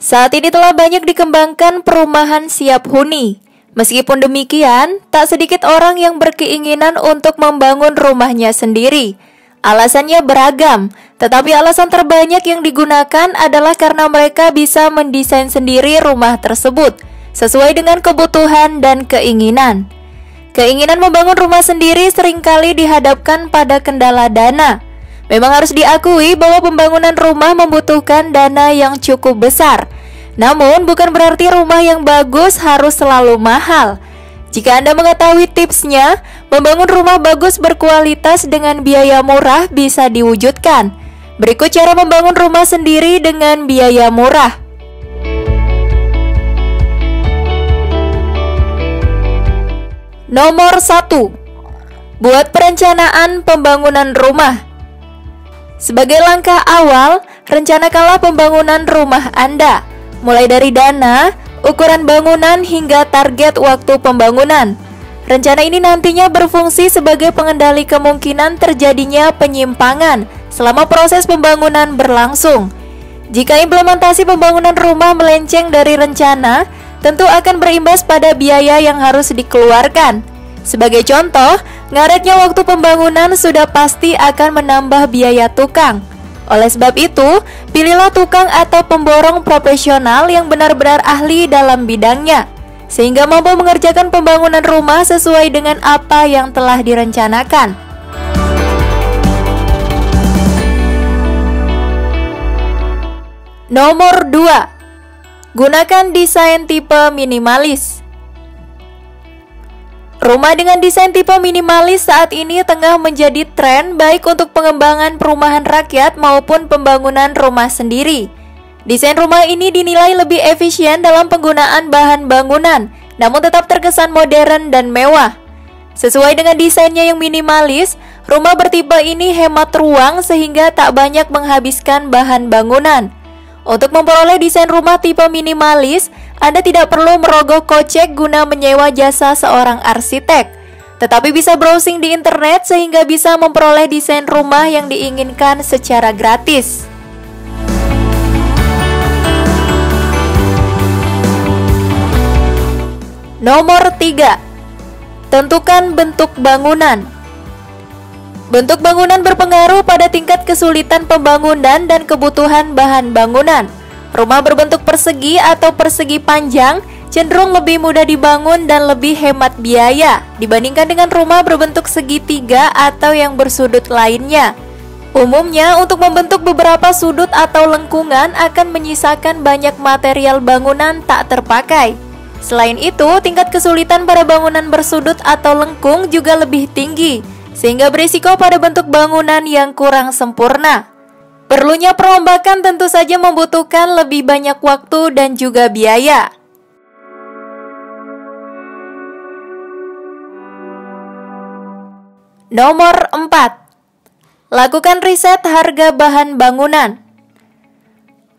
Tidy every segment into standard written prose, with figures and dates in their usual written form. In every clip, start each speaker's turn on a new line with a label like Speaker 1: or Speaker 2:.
Speaker 1: Saat ini telah banyak dikembangkan perumahan siap huni. Meskipun demikian, tak sedikit orang yang berkeinginan untuk membangun rumahnya sendiri. Alasannya beragam, tetapi alasan terbanyak yang digunakan adalah karena mereka bisa mendesain sendiri rumah tersebut sesuai dengan kebutuhan dan keinginan. Keinginan membangun rumah sendiri seringkali dihadapkan pada kendala dana. Memang harus diakui bahwa pembangunan rumah membutuhkan dana yang cukup besar. Namun bukan berarti rumah yang bagus harus selalu mahal. Jika Anda mengetahui tipsnya, membangun rumah bagus berkualitas dengan biaya murah bisa diwujudkan. Berikut cara membangun rumah sendiri dengan biaya murah. Nomor 1. Buat perencanaan pembangunan rumah. Sebagai langkah awal, rencanakanlah pembangunan rumah Anda, mulai dari dana, ukuran bangunan hingga target waktu pembangunan. Rencana ini nantinya berfungsi sebagai pengendali kemungkinan terjadinya penyimpangan selama proses pembangunan berlangsung. Jika implementasi pembangunan rumah melenceng dari rencana, tentu akan berimbas pada biaya yang harus dikeluarkan. Sebagai contoh, ngaretnya waktu pembangunan sudah pasti akan menambah biaya tukang. Oleh sebab itu, pilihlah tukang atau pemborong profesional yang benar-benar ahli dalam bidangnya, sehingga mampu mengerjakan pembangunan rumah sesuai dengan apa yang telah direncanakan. Nomor 2. Gunakan desain tipe minimalis. Rumah dengan desain tipe minimalis saat ini tengah menjadi tren baik untuk pengembangan perumahan rakyat maupun pembangunan rumah sendiri. Desain rumah ini dinilai lebih efisien dalam penggunaan bahan bangunan, namun tetap terkesan modern dan mewah. Sesuai dengan desainnya yang minimalis, rumah bertipe ini hemat ruang sehingga tak banyak menghabiskan bahan bangunan. Untuk memperoleh desain rumah tipe minimalis, Anda tidak perlu merogoh kocek guna menyewa jasa seorang arsitek, tetapi bisa browsing di internet sehingga bisa memperoleh desain rumah yang diinginkan secara gratis. Nomor 3. Tentukan bentuk bangunan. Bentuk bangunan berpengaruh pada tingkat kesulitan pembangunan dan kebutuhan bahan bangunan. Rumah berbentuk persegi atau persegi panjang cenderung lebih mudah dibangun dan lebih hemat biaya dibandingkan dengan rumah berbentuk segitiga atau yang bersudut lainnya. Umumnya, untuk membentuk beberapa sudut atau lengkungan akan menyisakan banyak material bangunan tak terpakai. Selain itu, tingkat kesulitan pada bangunan bersudut atau lengkung juga lebih tinggi, sehingga berisiko pada bentuk bangunan yang kurang sempurna. Perlunya perombakan tentu saja membutuhkan lebih banyak waktu dan juga biaya. Nomor 4. Lakukan riset harga bahan bangunan.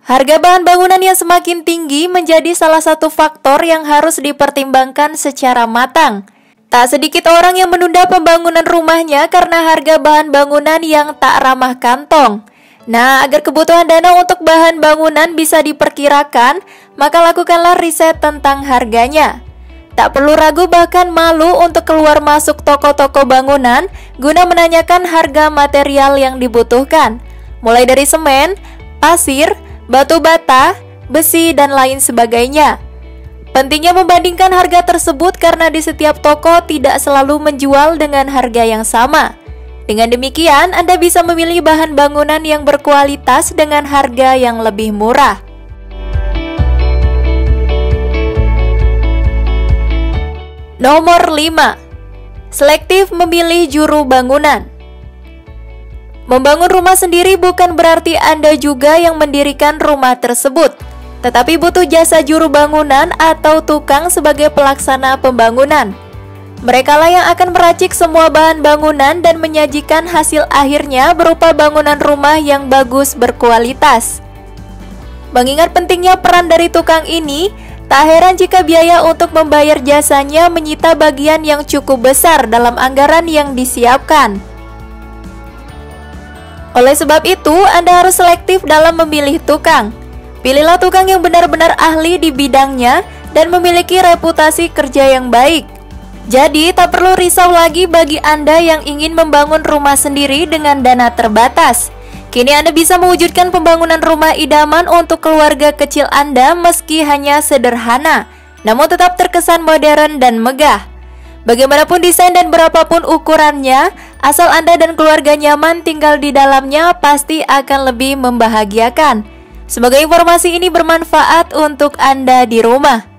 Speaker 1: Harga bahan bangunan yang semakin tinggi menjadi salah satu faktor yang harus dipertimbangkan secara matang. Tak sedikit orang yang menunda pembangunan rumahnya karena harga bahan bangunan yang tak ramah kantong. Nah, agar kebutuhan dana untuk bahan bangunan bisa diperkirakan, maka lakukanlah riset tentang harganya. Tak perlu ragu bahkan malu untuk keluar masuk toko-toko bangunan guna menanyakan harga material yang dibutuhkan, mulai dari semen, pasir, batu bata, besi, dan lain sebagainya. Pentingnya membandingkan harga tersebut karena di setiap toko tidak selalu menjual dengan harga yang sama. Dengan demikian, Anda bisa memilih bahan bangunan yang berkualitas dengan harga yang lebih murah. Nomor 5. Selektif memilih juru bangunan. Membangun rumah sendiri bukan berarti Anda juga yang mendirikan rumah tersebut, tetapi butuh jasa juru bangunan atau tukang sebagai pelaksana pembangunan. Merekalah yang akan meracik semua bahan bangunan dan menyajikan hasil akhirnya berupa bangunan rumah yang bagus berkualitas. Mengingat pentingnya peran dari tukang ini, tak heran jika biaya untuk membayar jasanya menyita bagian yang cukup besar dalam anggaran yang disiapkan. Oleh sebab itu, Anda harus selektif dalam memilih tukang. Pilihlah tukang yang benar-benar ahli di bidangnya dan memiliki reputasi kerja yang baik. Jadi, tak perlu risau lagi bagi Anda yang ingin membangun rumah sendiri dengan dana terbatas. Kini Anda bisa mewujudkan pembangunan rumah idaman untuk keluarga kecil Anda meski hanya sederhana, namun tetap terkesan modern dan megah. Bagaimanapun desain dan berapapun ukurannya, asal Anda dan keluarga nyaman tinggal di dalamnya pasti akan lebih membahagiakan. Semoga informasi ini bermanfaat untuk Anda di rumah.